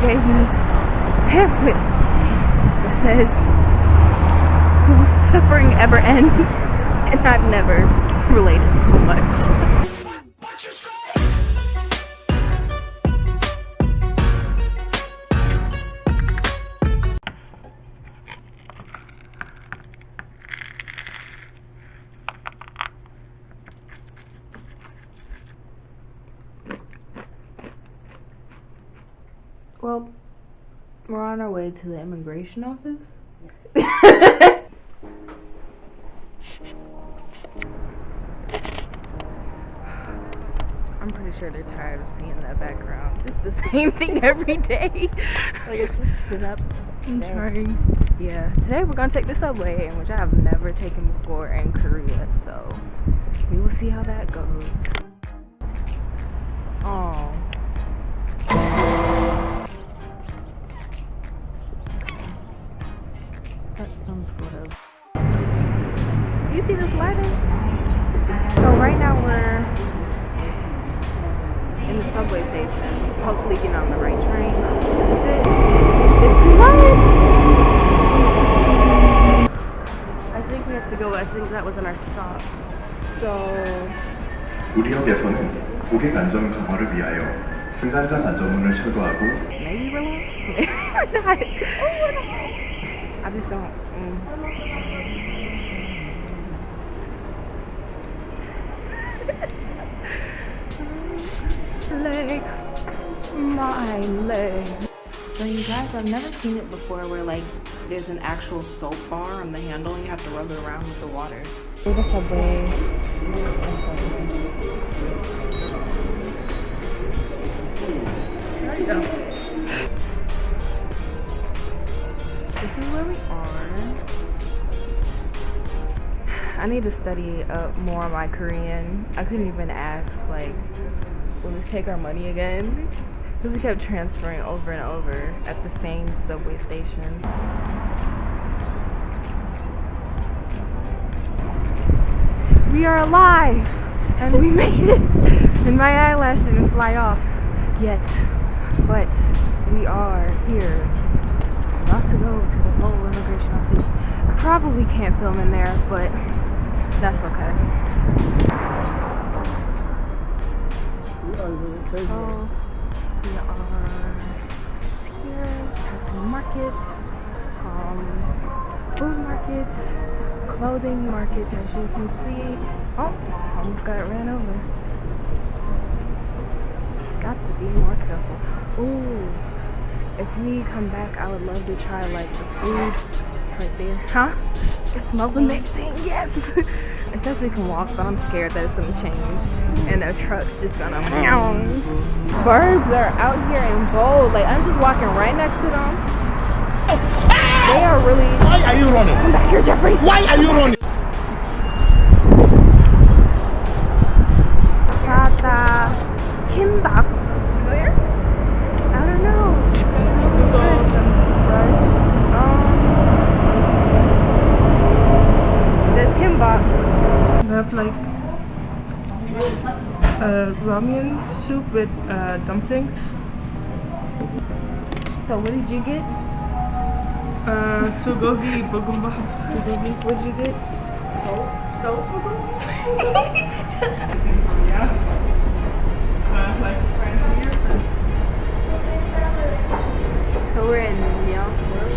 gave me this pamphlet that says, "Will suffering ever end?" And I've never related so much. Well, we're on our way to the immigration office. Yes. I'm pretty sure they're tired of seeing that background. It's the same thing every day. Like it's switched up. I'm trying. Yeah, today we're gonna take the subway, which I have never taken before in Korea, so we will see how that goes. Oh. That's some sort of... You see this lighting? So right now we're in the subway station, hopefully getting on the right train. Is this it? This is us! I think we have to go. I think that was in our stop. So 우리 역에서는 고객 안전 강화를 위하여 승강장 안전문을 철거하고 maybe we're lost. Maybe we're not. I just don't. Leg, my leg. So you guys, I've never seen it before where like there's an actual soap bar on the handle and you have to rub it around with the water. The subway. There you go. This is where we are. I need to study up more on my Korean. I couldn't even ask, like, will this take our money again? Because we kept transferring over and over at the same subway station. We are alive! And we made it! And my eyelash didn't fly off yet. But we are here. About to go to the Seoul immigration office. I probably can't film in there, but that's okay. So we are here, passing markets, food markets, clothing markets, as you can see. Oh, almost got ran over. Got to be more careful. Ooh, if we come back, I would love to try like the food right there. Huh? It smells amazing. Yes. It says we can walk, but I'm scared that it's gonna change and the truck's just gonna meow. Birds are out here in bold. Like I'm just walking right next to them. They are really... Why are you running? Come back here, Jeffrey. Why are you running? Sata kimbap. Where? I don't know. It says kimbap. We have like ramen soup with dumplings. So what did you get? Sugogi bogumbap. Sugogi. What did you get? Soap yeah. Like fancier. So we're in Myeongdong.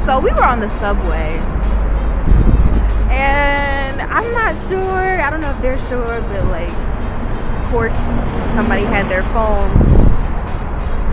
So we were on the subway, and I'm not sure, I don't know if they're sure, but like, of course, somebody had their phone,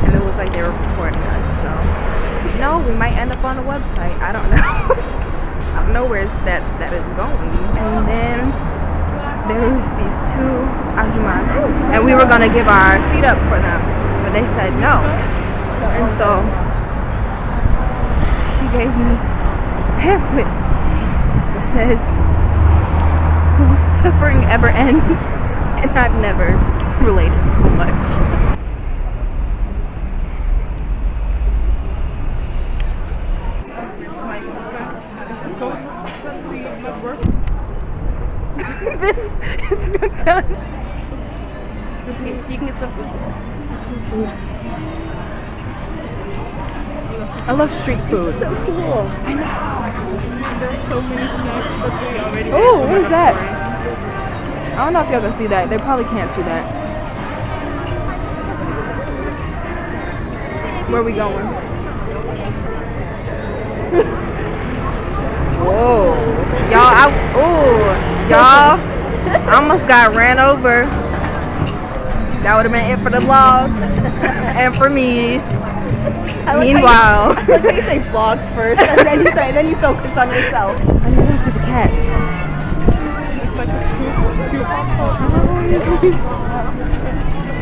and it looked like they were recording us, so, no, we might end up on a website, I don't know. I don't know where that is going. And then there was these two ajumas, and we were gonna give our seat up for them, but they said no, and so, she gave me this pamphlet that says, "Will suffering ever end?" And I've never related so much. This is Myeongdong. You can get some food. I love street food. So cool. I know. There's so many snacks, but we already. Oh, what is that? I don't know if y'all can see that. They probably can't see that. Where are we going? Whoa. Y'all, I almost got ran over. That would have been it for the vlog. And for me. Meanwhile. I like how you say vlogs first, and then you focus on yourself. I just want to see the cats.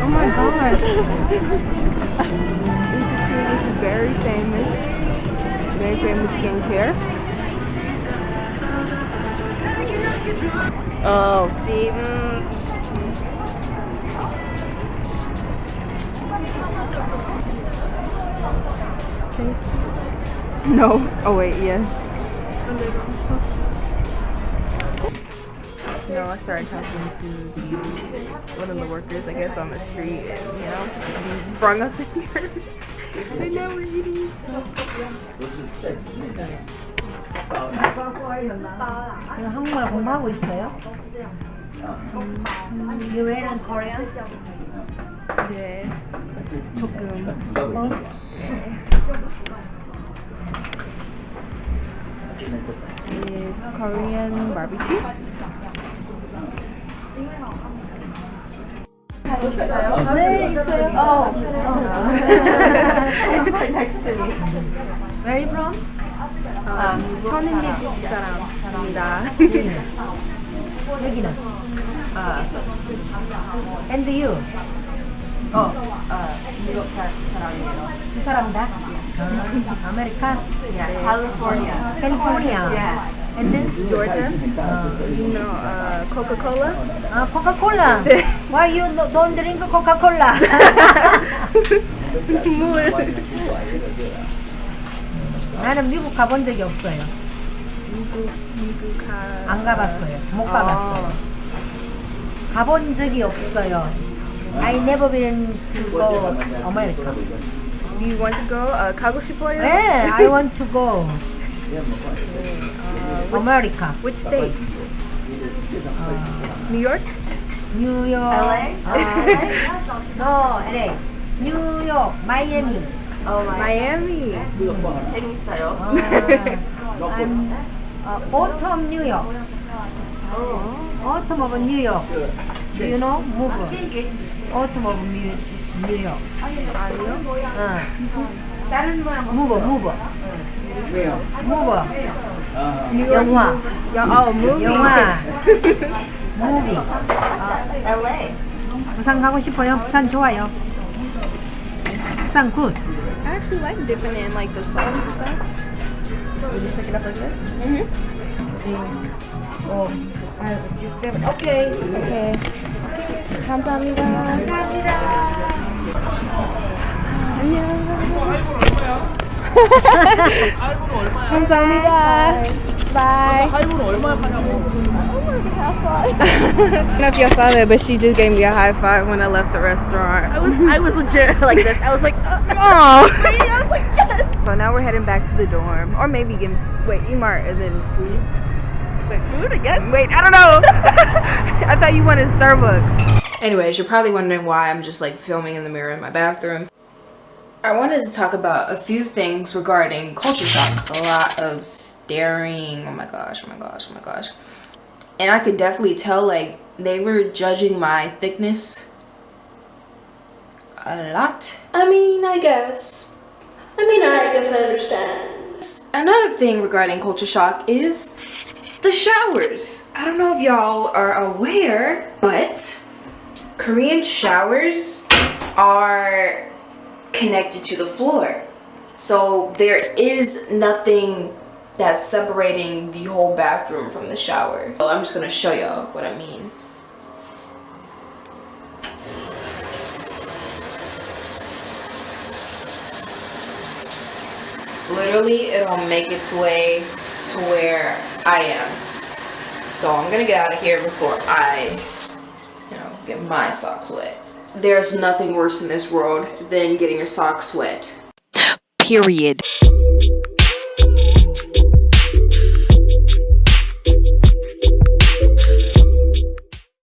Oh my gosh. This is very famous skincare. Oh, see. No. Oh wait, yeah. No, I started talking to one of the workers, I guess, on the street, and he brought us in here. And now we're eating. 한국말 공부하고 있어요? 유해는 코리안? 네. 조금. Is Korean barbecue. 네, 있어요. Right next to me. Where are you from? 저는 미국 사람입니다. 여기는? And you? 뉴욕 사람이에요. 두 사람 다? 아메리카? California. 캘리포니아? Yeah. And then? Georgia. You know, Coca-Cola. Coca-Cola? Why you don't drink Coca-Cola? 나는 미국 가본 적이 없어요. 안 가봤어요. 못 가봤어요. 가본 적이 없어요. I never been to go America. Do you want to go? 가고 싶어요? 네, I want to go America. Which state? New York? New York. LA? No, LA. New York, Miami. Miami. 재밌어요. I'm Autumn, New York. Autumn of New York. Do you know? Move. Autumn of New York. Move. New York. 영화. movie. 영화. movie. LA. 부산 가고 싶어요? 부산 좋아요. 부산 good. I actually like dipping in like the salt and stuff. We just pick it up like this? Okay. 감사합니다. 감사합니다. Bye. I don't know if y'all saw that, but she just gave me a high five when I left the restaurant. I was legit like this. I was like, Oh. I was like, yes. So now we're heading back to the dorm, or maybe getting Emart and then food. Wait, food again? Wait, I don't know. I thought you wanted Starbucks. Anyways, you're probably wondering why I'm just like filming in the mirror in my bathroom. I wanted to talk about a few things regarding culture shock. A lot of staring. Oh my gosh. And I could definitely tell like they were judging my thickness a lot. I guess I understand. Another thing regarding culture shock is the showers. I don't know if y'all are aware, but Korean showers are connected to the floor. So there is nothing that's separating the whole bathroom from the shower. So I'm just gonna show y'all what I mean. Literally, it'll make its way to where I am. So I'm gonna get out of here before I, get my socks wet. There's nothing worse in this world than getting your socks wet. Period.